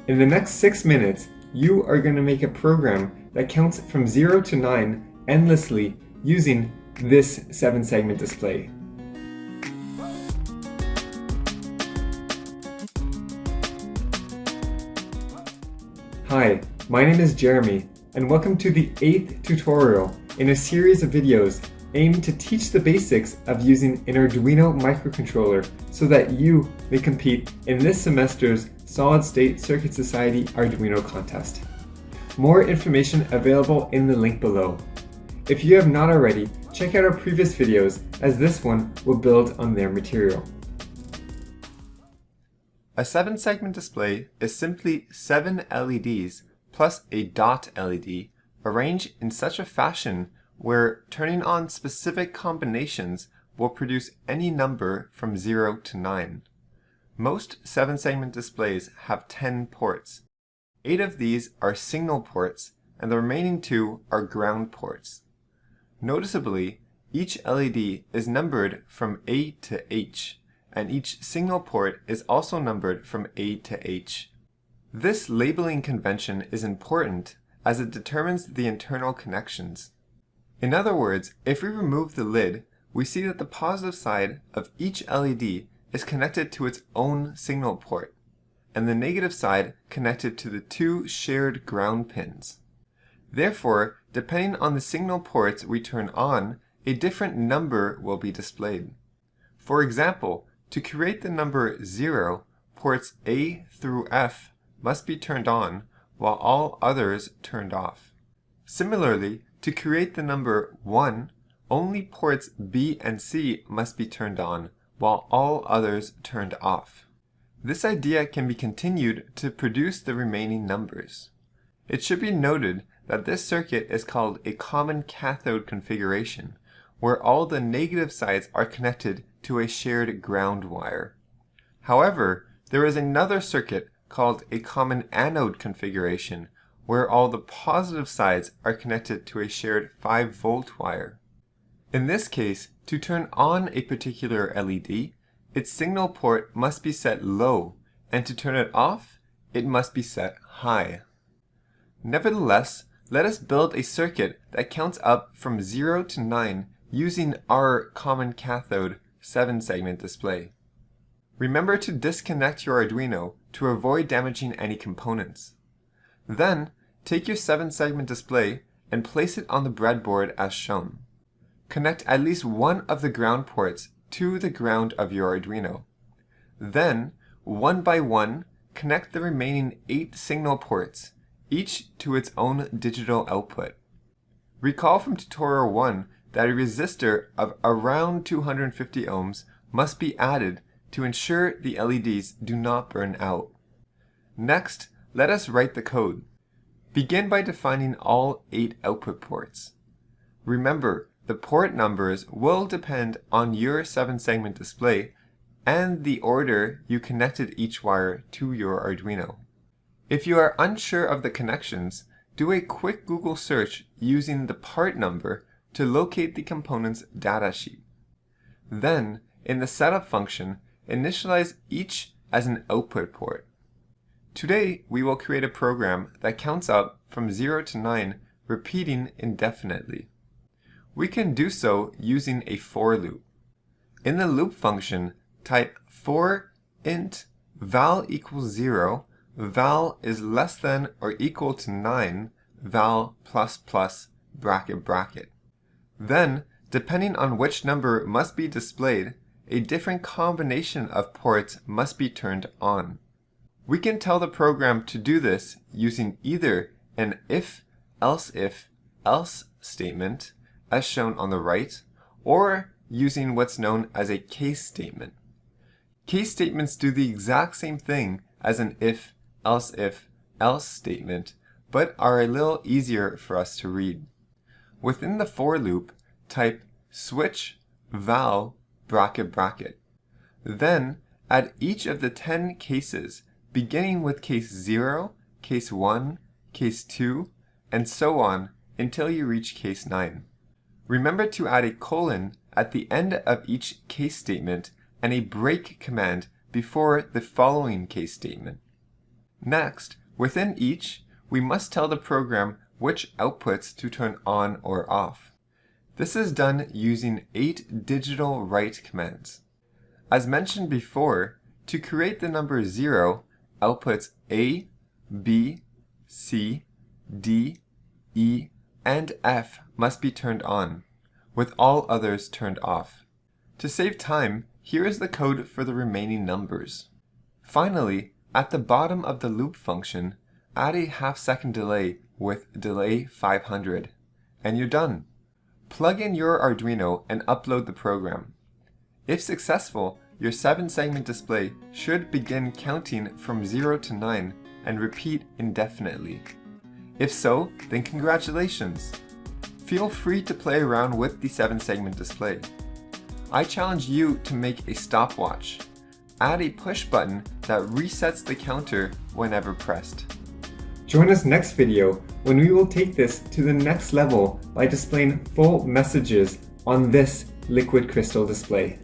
In the next 6 minutes, you are going to make a program that counts from 0 to 9 endlessly using this 7-segment display. Hi, my name is Jeremy, and welcome to the 8th tutorial in a series of videos aimed to teach the basics of using an Arduino microcontroller so that you may compete in this semester's Solid-State Circuit Society Arduino contest. More information available in the link below. If you have not already, check out our previous videos as this one will build on their material. A 7-segment display is simply 7 LEDs plus a dot LED arranged in such a fashion where turning on specific combinations will produce any number from 0 to 9. Most 7-segment displays have 10 ports. 8 of these are signal ports and the remaining 2 are ground ports. Noticeably, each LED is numbered from A to H, and each signal port is also numbered from A to H. This labeling convention is important as it determines the internal connections. In other words, if we remove the lid, we see that the positive side of each LED is connected to its own signal port, and the negative side connected to the 2 shared ground pins. Therefore, depending on the signal ports we turn on, a different number will be displayed. For example, to create the number 0, ports A through F must be turned on, while all others turned off. Similarly, to create the number 1, only ports B and C must be turned on, while all others turned off. This idea can be continued to produce the remaining numbers. It should be noted that this circuit is called a common cathode configuration, where all the negative sides are connected to a shared ground wire. However, there is another circuit called a common anode configuration, where all the positive sides are connected to a shared 5-volt wire. In this case, to turn on a particular LED, its signal port must be set low, and to turn it off, it must be set high. Nevertheless, let us build a circuit that counts up from 0 to 9 using our common cathode 7-segment display. Remember to disconnect your Arduino to avoid damaging any components. Then, take your 7-segment display and place it on the breadboard as shown. Connect at least one of the ground ports to the ground of your Arduino. Then, one by one, connect the remaining 8 signal ports, each to its own digital output. Recall from tutorial 1 that a resistor of around 250 ohms must be added to ensure the LEDs do not burn out. Next, let us write the code. Begin by defining all 8 output ports. Remember, the port numbers will depend on your 7-segment display and the order you connected each wire to your Arduino. If you are unsure of the connections, do a quick Google search using the part number to locate the component's datasheet. Then, in the setup function, initialize each as an output port. Today, we will create a program that counts up from 0 to 9, repeating indefinitely. We can do so using a for loop. In the loop function, type for int val equals 0, val is less than or equal to 9, val plus plus bracket bracket. Then, depending on which number must be displayed, a different combination of ports must be turned on. We can tell the program to do this using either an if, else statement, as shown on the right, or using what's known as a case statement. Case statements do the exact same thing as an if, else statement, but are a little easier for us to read. Within the for loop, type switch val bracket bracket. Then, add each of the 10 cases, beginning with case 0, case 1, case 2, and so on until you reach case 9. Remember to add a colon at the end of each case statement and a break command before the following case statement. Next, within each, we must tell the program which outputs to turn on or off. This is done using 8 digital write commands. As mentioned before, to create the number 0, outputs A, B, C, D, E, and F must be turned on, with all others turned off. To save time, here is the code for the remaining numbers. Finally, at the bottom of the loop function, add a half-second delay with delay 500, and you're done. Plug in your Arduino and upload the program. If successful, your 7-segment display should begin counting from 0 to 9 and repeat indefinitely. If so, then congratulations! Feel free to play around with the 7-segment display. I challenge you to make a stopwatch. Add a push button that resets the counter whenever pressed. Join us next video when we will take this to the next level by displaying full messages on this liquid crystal display.